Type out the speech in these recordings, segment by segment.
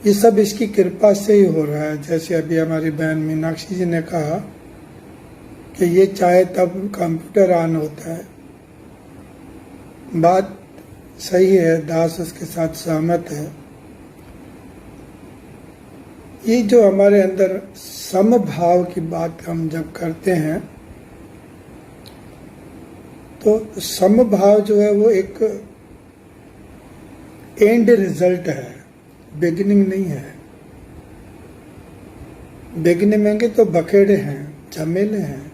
ये सब इसकी कृपा से ही हो रहा है। जैसे अभी हमारी बहन मीनाक्षी जी ने कहा कि ये चाहे तब कंप्यूटर ऑन होता है, बात सही है, दास उसके साथ सहमत है। ये जो हमारे अंदर समभाव की बात हम जब करते हैं तो समभाव जो है वो एक एंड रिजल्ट है, बिगिनिंग नहीं है। बिगिनिंग में तो बखेड़े हैं, झमेले हैं,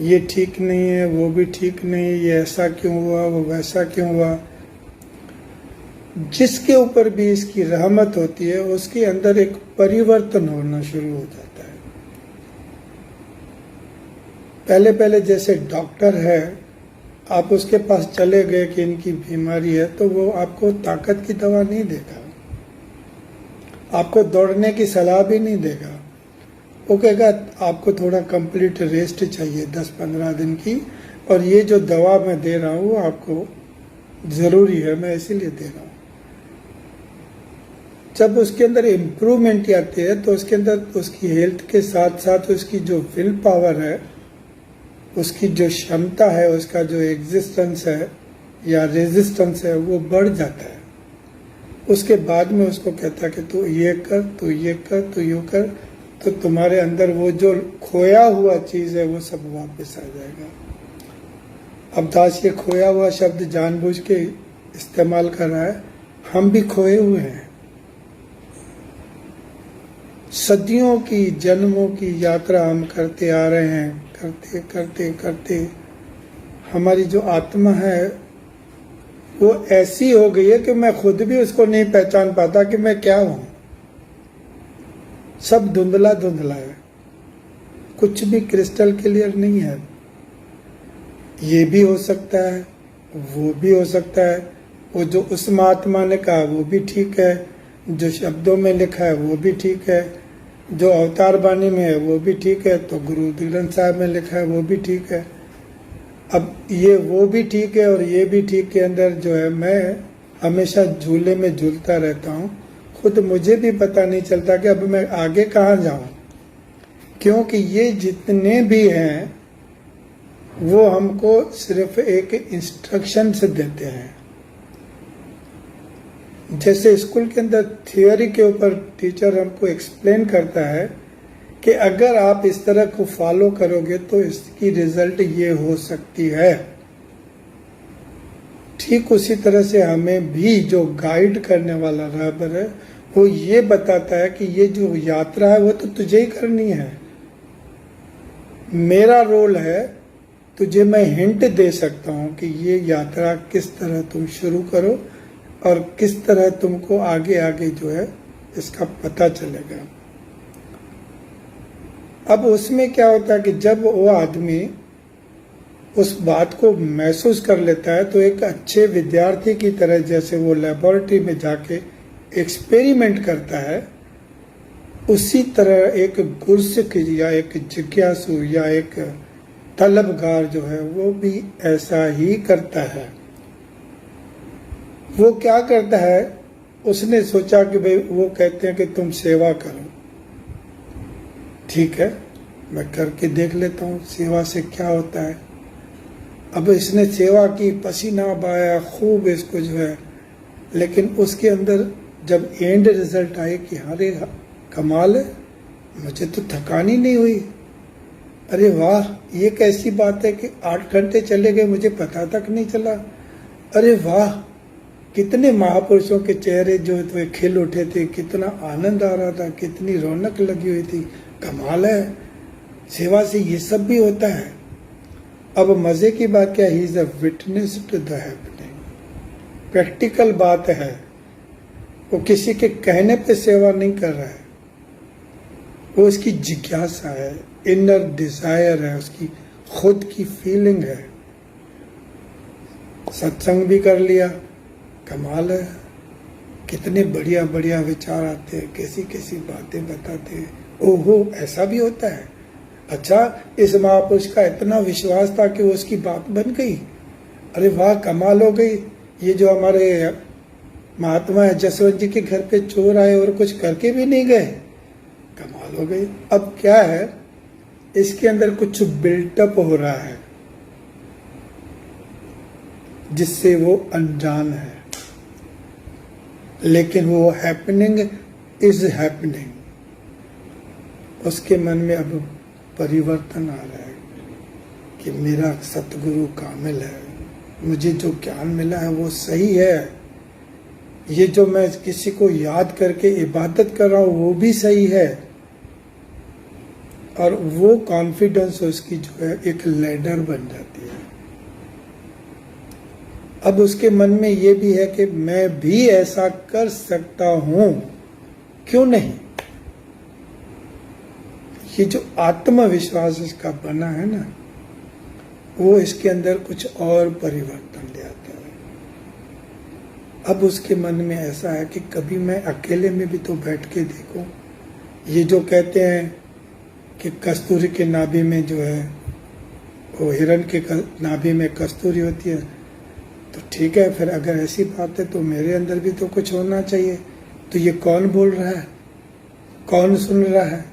ये ठीक नहीं है, वो भी ठीक नहीं है, ये ऐसा क्यों हुआ, वो वैसा क्यों हुआ। जिसके ऊपर भी इसकी रहमत होती है उसके अंदर एक परिवर्तन होना शुरू हो जाता है। पहले पहले जैसे डॉक्टर है, आप उसके पास चले गए कि इनकी बीमारी है, तो वो आपको ताकत की दवा नहीं देगा, आपको दौड़ने की सलाह भी नहीं देगा। वो कहेगा आपको थोड़ा कंप्लीट रेस्ट चाहिए 10-15 दिन की, और ये जो दवा मैं दे रहा हूँ वो आपको ज़रूरी है, मैं इसीलिए दे रहा हूँ। जब उसके अंदर इम्प्रूवमेंट आती है तो उसके अंदर उसकी हेल्थ के साथ साथ उसकी जो विल पावर है, उसकी जो क्षमता है, उसका जो एग्जिस्टेंस है या रेजिस्टेंस है, वो बढ़ जाता है। उसके बाद में उसको कहता है कि तू ये कर, तू ये कर, तू यूँ कर, तो तुम्हारे अंदर वो जो खोया हुआ चीज़ है वो सब वापस आ जाएगा। अब दास ये खोया हुआ शब्द जानबूझ के इस्तेमाल कर रहा है, हम भी खोए हुए हैं। सदियों की, जन्मों की यात्रा हम करते आ रहे हैं, करते करते करते हमारी जो आत्मा है वो ऐसी हो गई है कि मैं खुद भी उसको नहीं पहचान पाता कि मैं क्या हूं। सब धुंधला धुंधला है, कुछ भी क्रिस्टल क्लियर नहीं है। ये भी हो सकता है, वो भी हो सकता है, वो जो उस महात्मा ने कहा वो भी ठीक है, जो शब्दों में लिखा है वो भी ठीक है, जो अवतार बानी में है वो भी ठीक है, तो गुरु ग्रंथ साहब में लिखा है वो भी ठीक है। अब ये वो भी ठीक है और ये भी ठीक के अंदर जो है मैं हमेशा झूले में झूलता रहता हूँ। खुद मुझे भी पता नहीं चलता कि अब मैं आगे कहाँ जाऊँ, क्योंकि ये जितने भी हैं वो हमको सिर्फ एक इंस्ट्रक्शन से देते हैं। जैसे स्कूल के अंदर थियोरी के ऊपर टीचर हमको एक्सप्लेन करता है कि अगर आप इस तरह को फॉलो करोगे तो इसकी रिजल्ट ये हो सकती है, ठीक उसी तरह से हमें भी जो गाइड करने वाला रहबर है वो ये बताता है कि ये जो यात्रा है वो तो तुझे ही करनी है। मेरा रोल है, तुझे मैं हिंट दे सकता हूँ कि ये यात्रा किस तरह तुम शुरू करो और किस तरह तुमको आगे आगे जो है इसका पता चलेगा। अब उसमें क्या होता है कि जब वो आदमी उस बात को महसूस कर लेता है तो एक अच्छे विद्यार्थी की तरह, जैसे वो लेबोरेटरी में जाके एक्सपेरिमेंट करता है, उसी तरह एक गुरसिक या एक जिज्ञासु या एक तलबगार जो है वो भी ऐसा ही करता है। वो क्या करता है, उसने सोचा कि भाई वो कहते हैं कि तुम सेवा करो, ठीक है मैं करके देख लेता हूँ सेवा से क्या होता है। अब इसने सेवा की, पसीना बहाया खूब इसको जो है, लेकिन उसके अंदर जब एंड रिजल्ट आए कि अरे कमाल है, मुझे तो थकान ही नहीं हुई, अरे वाह ये कैसी बात है कि 8 घंटे चले गए मुझे पता तक नहीं चला, अरे वाह कितने महापुरुषों के चेहरे जो थे खिल उठे थे, कितना आनंद आ रहा था, कितनी रौनक लगी हुई थी, कमाल है, सेवा से ये सब भी होता है। अब मजे की बात क्या, he is a witness to the happening, practical बात है, वो किसी के कहने पे सेवा नहीं कर रहा है, वो उसकी जिज्ञासा है, इनर डिजायर है, उसकी खुद की फीलिंग है। सत्संग भी कर लिया, कमाल है, कितने बढ़िया बढ़िया विचार आते हैं, कैसी कैसी बातें बताते हैं, ओहो ऐसा भी होता है, अच्छा इस महापुरुष का इतना विश्वास था कि उसकी बात बन गई, अरे वाह कमाल हो गई। ये जो हमारे महात्मा जसवंत जी के घर पे चोर आए और कुछ करके भी नहीं गए, कमाल हो गई। अब क्या है, इसके अंदर कुछ बिल्टअप हो रहा है जिससे वो अनजान है, लेकिन वो हैपनिंग इज हैपनिंग। उसके मन में अब परिवर्तन आ रहा है कि मेरा सतगुरु कामिल है, मुझे जो ज्ञान मिला है वो सही है, ये जो मैं किसी को याद करके इबादत कर रहा हूं वो भी सही है। और वो कॉन्फिडेंस उसकी जो है एक लैडर बन जाती है। अब उसके मन में ये भी है कि मैं भी ऐसा कर सकता हूं, क्यों नहीं। ये जो आत्मविश्वास इसका बना है ना, वो इसके अंदर कुछ और परिवर्तन ले आता है। अब उसके मन में ऐसा है कि कभी मैं अकेले में भी तो बैठ के देखूं। ये जो कहते हैं कि कस्तूरी के नाभि में जो है, वो हिरण के नाभि में कस्तूरी होती है, तो ठीक है, फिर अगर ऐसी बात है तो मेरे अंदर भी तो कुछ होना चाहिए। तो ये कौन बोल रहा है, कौन सुन रहा है,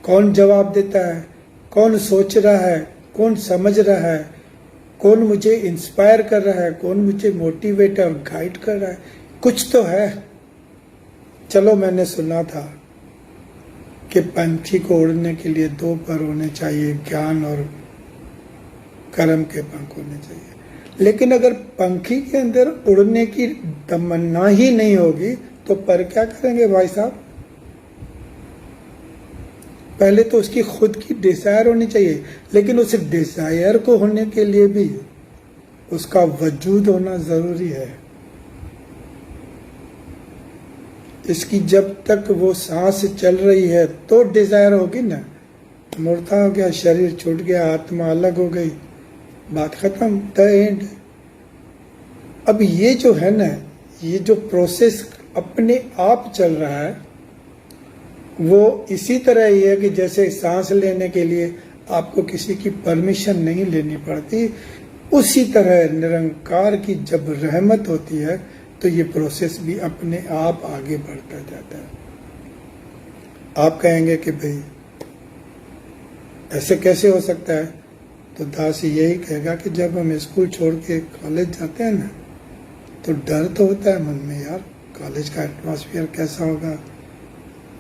कौन जवाब देता है, कौन सोच रहा है, कौन समझ रहा है, कौन मुझे इंस्पायर कर रहा है, कौन मुझे मोटिवेट और गाइड कर रहा है, कुछ तो है। चलो, मैंने सुना था कि पंछी को उड़ने के लिए 2 पर होने चाहिए, ज्ञान और कर्म के पंख होने चाहिए। लेकिन अगर पंखी के अंदर उड़ने की तमन्ना ही नहीं होगी तो पर क्या करेंगे भाई साहब। पहले तो उसकी खुद की डिजायर होनी चाहिए, लेकिन उस डिजायर को होने के लिए भी उसका वजूद होना जरूरी है। इसकी जब तक वो सांस चल रही है तो डिजायर होगी ना। मूर्ता हो गया, शरीर छूट गया, आत्मा अलग हो गई, बात खत्म, द एंड। अब ये जो है ना, ये जो प्रोसेस अपने आप चल रहा है, वो इसी तरह ही है कि जैसे सांस लेने के लिए आपको किसी की परमिशन नहीं लेनी पड़ती, उसी तरह निरंकार की जब रहमत होती है तो ये प्रोसेस भी अपने आप आगे बढ़ता जाता है। आप कहेंगे कि भाई ऐसे कैसे हो सकता है, तो दास यही कहेगा कि जब हम स्कूल छोड़ के कॉलेज जाते हैं ना, तो डर तो होता है मन में, यार कॉलेज का एटमॉस्फेयर कैसा होगा,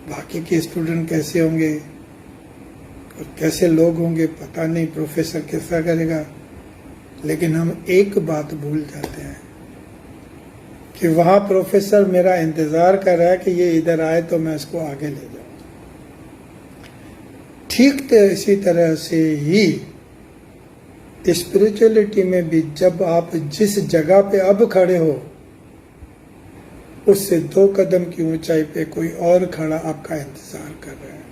बाकी के स्टूडेंट कैसे होंगे और कैसे लोग होंगे, पता नहीं प्रोफेसर कैसा करेगा। लेकिन हम एक बात भूल जाते हैं कि वहां प्रोफेसर मेरा इंतजार कर रहा है कि ये इधर आए तो मैं इसको आगे ले जाऊं। ठीक तो इसी तरह से ही स्पिरिचुअलिटी में भी जब आप जिस जगह पे अब खड़े हो, उससे 2 कदम की ऊंचाई पे कोई और खड़ा आपका इंतजार कर रहा है।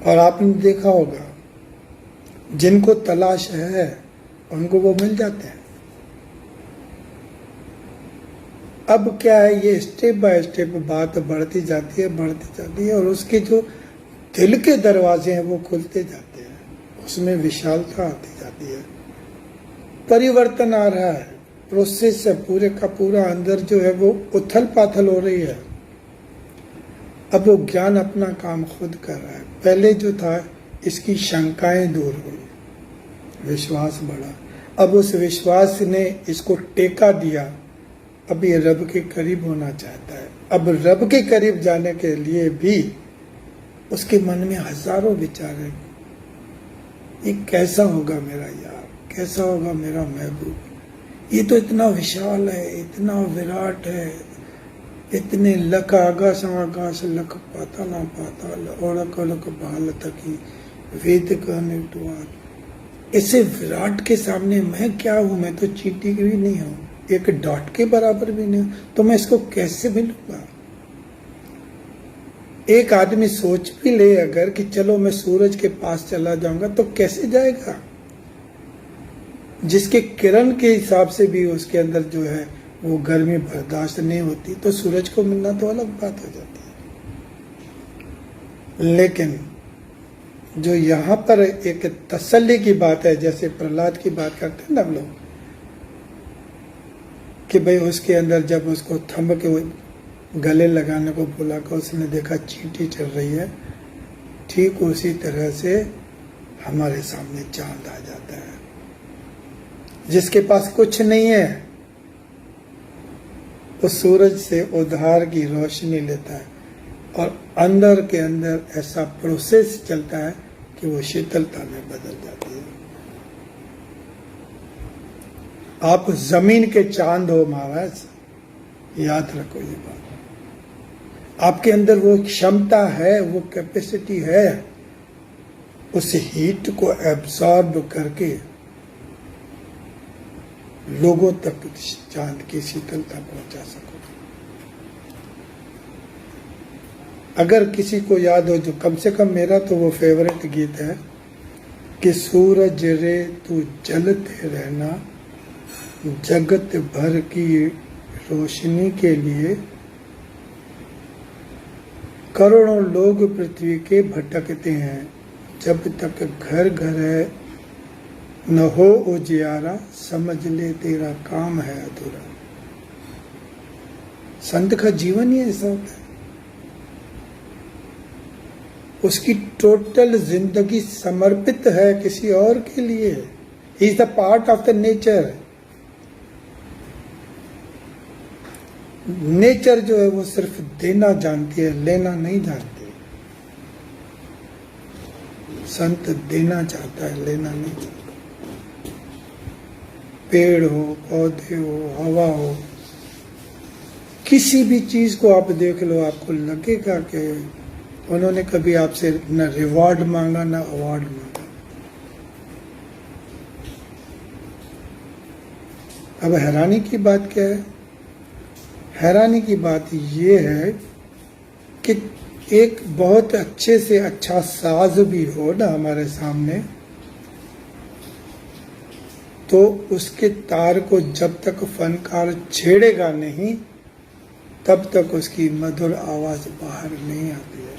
और आपने देखा होगा, जिनको तलाश है उनको वो मिल जाते हैं। अब क्या है, ये स्टेप बाय स्टेप बात बढ़ती जाती है और उसके जो दिल के दरवाजे हैं वो खुलते जाते हैं, उसमें विशालता आती जाती है, परिवर्तन आ रहा है, प्रोसेस है पूरे का पूरा अंदर जो है वो उथल पाथल हो रही है। अब वो ज्ञान अपना काम खुद कर रहा है। पहले जो था इसकी शंकाएं दूर हुई, विश्वास बढ़ा, अब उस विश्वास ने इसको टेका दिया, अब ये रब के करीब होना चाहता है। अब रब के करीब जाने के लिए भी उसके मन में हजारों विचार हैं, ये कैसा होगा मेरा यार, कैसा होगा मेरा महबूब, ये तो इतना विशाल है, इतना विराट है, इतने लख आकाश आकाश लख पाताल पाताल ओड़क ओड़क बाल तकी वेद का निटवार। ऐसे विराट के सामने मैं क्या हूं, मैं तो चींटी भी नहीं हूं, एक डॉट के बराबर भी नहीं हूं, तो मैं इसको कैसे मिलूंगा। एक आदमी सोच भी ले अगर कि चलो मैं सूरज के पास चला जाऊंगा, तो कैसे जाएगा, जिसके किरण के हिसाब से भी उसके अंदर जो है वो गर्मी बर्दाश्त नहीं होती, तो सूरज को मिलना तो अलग बात हो जाती है। लेकिन जो यहाँ पर एक तसल्ली की बात है, जैसे प्रहलाद की बात करते हैं ना हम लोग, कि भाई उसके अंदर जब उसको थंब के वो गले लगाने को बोला कि उसने देखा चींटी चल रही है, ठीक उसी तरह से हमारे सामने चांद आ जाता है। जिसके पास कुछ नहीं है वो सूरज से उधार की रोशनी लेता है और अंदर के अंदर ऐसा प्रोसेस चलता है कि वो शीतलता में बदल जाती है। आप जमीन के चांद हो महाराज, याद रखो ये बात। आपके अंदर वो क्षमता है, वो कैपेसिटी है उस हीट को एब्सॉर्ब करके लोगों तक चांद की शीतलता पहुंचा सको। अगर किसी को याद हो, जो कम से कम मेरा तो वो फेवरेट गीत है कि सूरज रे तू जलते रहना, जगत भर की रोशनी के लिए करोड़ों लोग पृथ्वी के भटकते हैं, जब तक घर घर है न हो उजियारा, समझ ले तेरा काम है अधूरा। संत का जीवन ही ऐसा होता है, उसकी टोटल जिंदगी समर्पित है किसी और के लिए। He is the part of the nature. Nature जो है वो सिर्फ देना जानती है, लेना नहीं जानती। संत देना चाहता है, लेना नहीं चाहता। पेड़ हो, पौधे हो, हवा हो, किसी भी चीज को आप देख लो, आपको लगेगा कि उन्होंने कभी आपसे न रिवॉर्ड मांगा न अवार्ड मांगा। अब हैरानी की बात क्या है? हैरानी की बात यह है कि एक बहुत अच्छे से अच्छा साज भी हो ना हमारे सामने, तो उसके तार को जब तक फनकार छेड़ेगा नहीं तब तक उसकी मधुर आवाज बाहर नहीं आती है।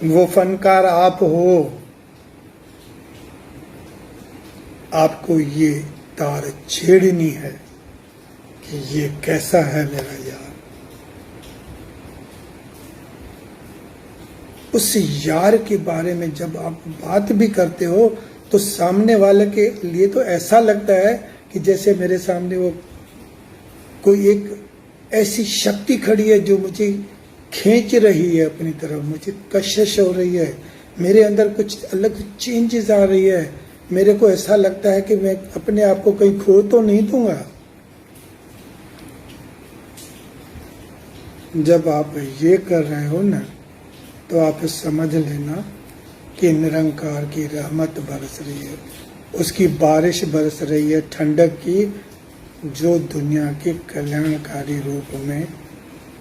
वो फनकार आप हो। आपको ये तार छेड़नी है कि ये कैसा है मेरा यार। उस यार के बारे में जब आप बात भी करते हो तो सामने वाले के लिए तो ऐसा लगता है कि जैसे मेरे सामने वो कोई एक ऐसी शक्ति खड़ी है जो मुझे खींच रही है अपनी तरफ, मुझे कशिश हो रही है, मेरे अंदर कुछ अलग चेंजेस आ रही है। मेरे को ऐसा लगता है कि मैं अपने आप को कहीं खो तो नहीं दूंगा। जब आप ये कर रहे हो ना, तो आप समझ लेना कि निरंकार की रहमत बरस रही है, उसकी बारिश बरस रही है, ठंडक की, जो दुनिया के कल्याणकारी रूप में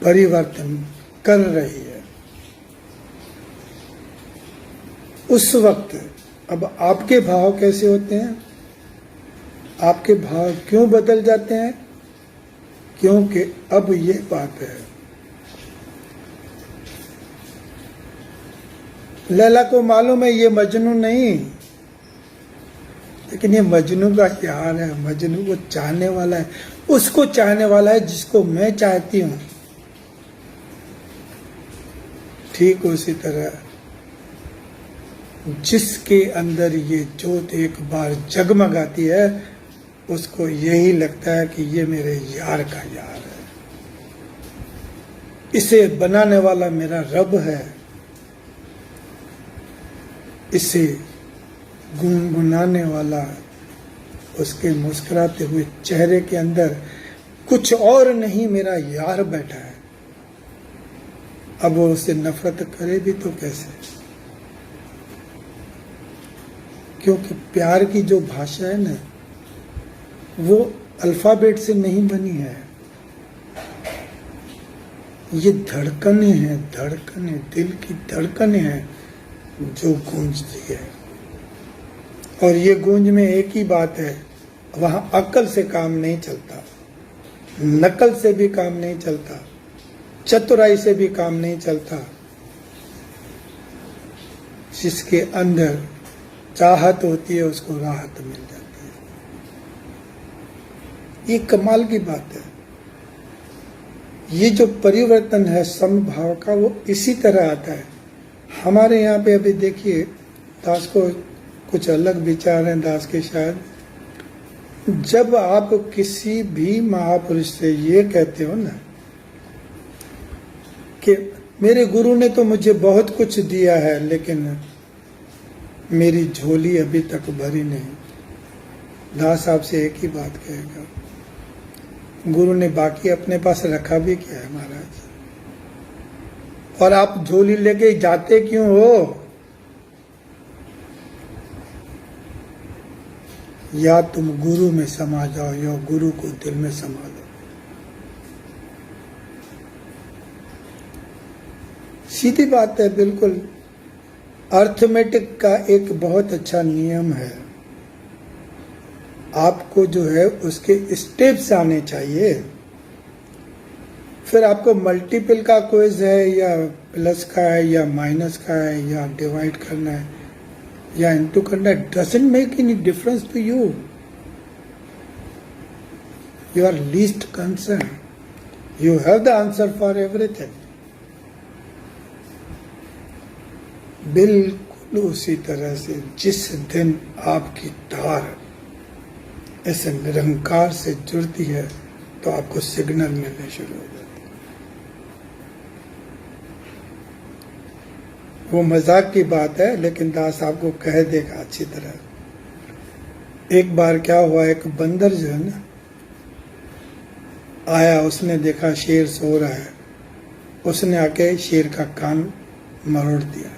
परिवर्तन कर रही है। उस वक्त अब आपके भाव कैसे होते हैं? आपके भाव क्यों बदल जाते हैं? क्योंकि अब ये बात है, लैला को मालूम है ये मजनू नहीं, लेकिन ये मजनू का यार है, मजनू को चाहने वाला है, उसको चाहने वाला है जिसको मैं चाहती हूं। ठीक उसी तरह जिसके अंदर ये जोत एक बार जगमगाती है, उसको यही लगता है कि ये मेरे यार का यार है, इसे बनाने वाला मेरा रब है, इसे गुनगुनाने वाला, उसके मुस्कुराते हुए चेहरे के अंदर कुछ और नहीं, मेरा यार बैठा है। अब वो उससे नफरत करे भी तो कैसे? क्योंकि प्यार की जो भाषा है ना, वो अल्फाबेट से नहीं बनी है। ये धड़कने हैं, धड़कने, दिल की धड़कने हैं जो गूंजती है। और ये गूंज में एक ही बात है, वहां अक्ल से काम नहीं चलता, नकल से भी काम नहीं चलता, चतुराई से भी काम नहीं चलता। जिसके अंदर चाहत होती है उसको राहत मिल जाती है। ये कमाल की बात है। ये जो परिवर्तन है समभाव का, वो इसी तरह आता है। हमारे यहाँ पे अभी देखिए, दास को कुछ अलग विचार हैं, दास के शायद। जब आप किसी भी महापुरुष से ये कहते हो ना कि मेरे गुरु ने तो मुझे बहुत कुछ दिया है, लेकिन मेरी झोली अभी तक भरी नहीं, दास आपसे एक ही बात कहेगा, गुरु ने बाकी अपने पास रखा भी क्या है महाराज? और आप झोली लेके जाते क्यों हो? या तुम गुरु में समा जाओ या गुरु को दिल में समा लो। सीधी बात है, बिल्कुल। अर्थमेटिक का एक बहुत अच्छा नियम है, आपको जो है उसके स्टेप्स आने चाहिए। फिर आपको मल्टीपल का क्विज है या प्लस का है या माइनस का है या डिवाइड करना है या इनटू करना है, doesn't make any difference to you. You are least concern, you have the answer for everything. बिल्कुल उसी तरह से जिस दिन आपकी तार ऐसे निरंकार से जुड़ती है तो आपको सिग्नल मिलने शुरू हो जाते हैं। वो मजाक की बात है, लेकिन दास आपको कह देगा अच्छी तरह। एक बार क्या हुआ, एक बंदर जो है ना आया, उसने देखा शेर सो रहा है, उसने आके शेर का कान मरोड़ दिया।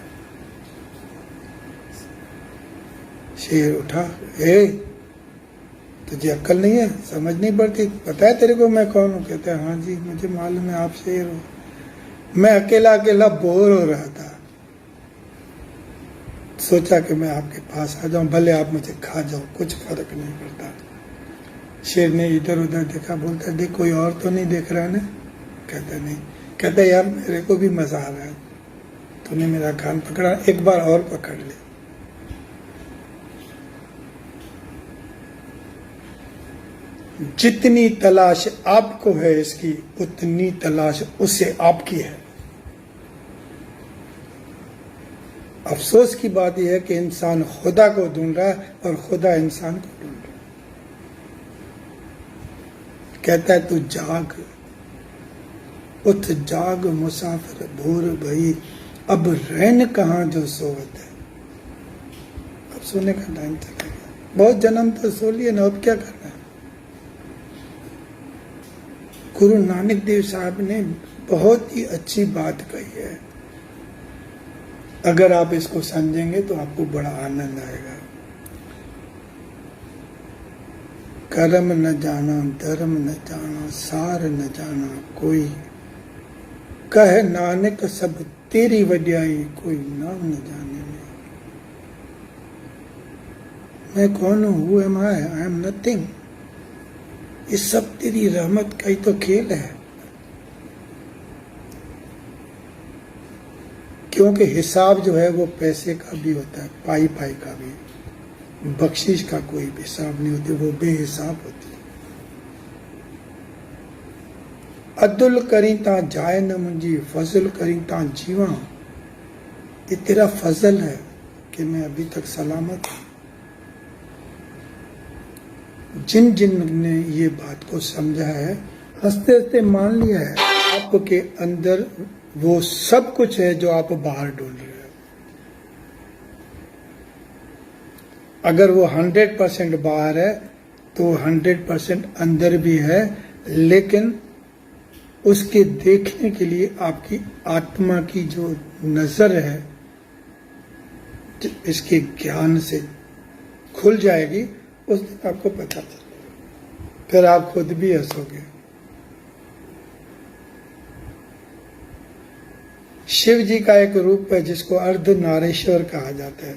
शेर उठा, तुझे अक्ल नहीं है, समझ नहीं पड़ती, पता है तेरे को मैं कौन हूँ? कहता है हाँ जी मुझे मालूम है, आप शेर हो। मैं अकेला अकेला बोर हो रहा था, सोचा कि मैं आपके पास आ जाऊं, भले आप मुझे खा जाओ, कुछ फर्क नहीं पड़ता। शेर ने इधर उधर देखा, बोलता देख कोई और तो नहीं देख रहा है ना? कहता नहीं। कहता यार मेरे को भी मजा आ रहा है, तूने मेरा कान पकड़ा, एक बार और पकड़ ले। जितनी तलाश आपको है इसकी, उतनी तलाश उसे आपकी है। अफसोस की बात यह है कि इंसान खुदा को ढूंढ रहा है और खुदा इंसान को ढूंढ रहा है। कहता है तू जाग, उठ जाग मुसाफिर भोर भई, अब रैन कहाँ जो सोवत है। अब सोने का टाइम चला गया, बहुत जन्म तो सो लिए ना, अब क्या करना है? गुरु नानक देव साहब ने बहुत ही अच्छी बात कही है, अगर आप इसको समझेंगे तो आपको बड़ा आनंद आएगा। कर्म न जाना, धर्म न जाना, सार न जाना कोई, कह नानक सब तेरी वड्याई, कोई नाम न जाने में। मैं कौन हूं? Who am I? I am nothing. ये सब तेरी रहमत का ही तो खेल है। क्योंकि हिसाब जो है वो पैसे का भी होता है, पाई पाई का भी, बख्शिश का कोई भी हिसाब नहीं होती, वो बेहिसाब होती है। अदुल करी ता जाए न मुंजी, फजल करी ता जीवा। ये तेरा फजल है कि मैं अभी तक सलामत हूं। जिन जिन ने ये बात को समझा है, हंसते हंसते मान लिया है आपके अंदर वो सब कुछ है जो आप बाहर ढूंढ रहे हो। अगर वो 100% बाहर है तो 100% अंदर भी है, लेकिन उसके देखने के लिए आपकी आत्मा की जो नजर है इसके ज्ञान से खुल जाएगी, उस दिन आपको पता चलेगा, फिर आप खुद भी हंसोगे। शिव जी का एक रूप है जिसको अर्धनारीश्वर कहा जाता है,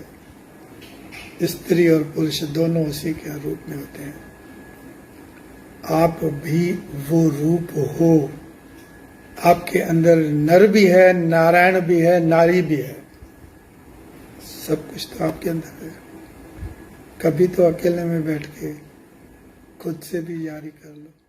स्त्री और पुरुष दोनों उसी के रूप में होते हैं। आप भी वो रूप हो, आपके अंदर नर भी है, नारायण भी है, नारी भी है, सब कुछ तो आपके अंदर है। कभी तो अकेले में बैठ के खुद से भी जारी कर लो।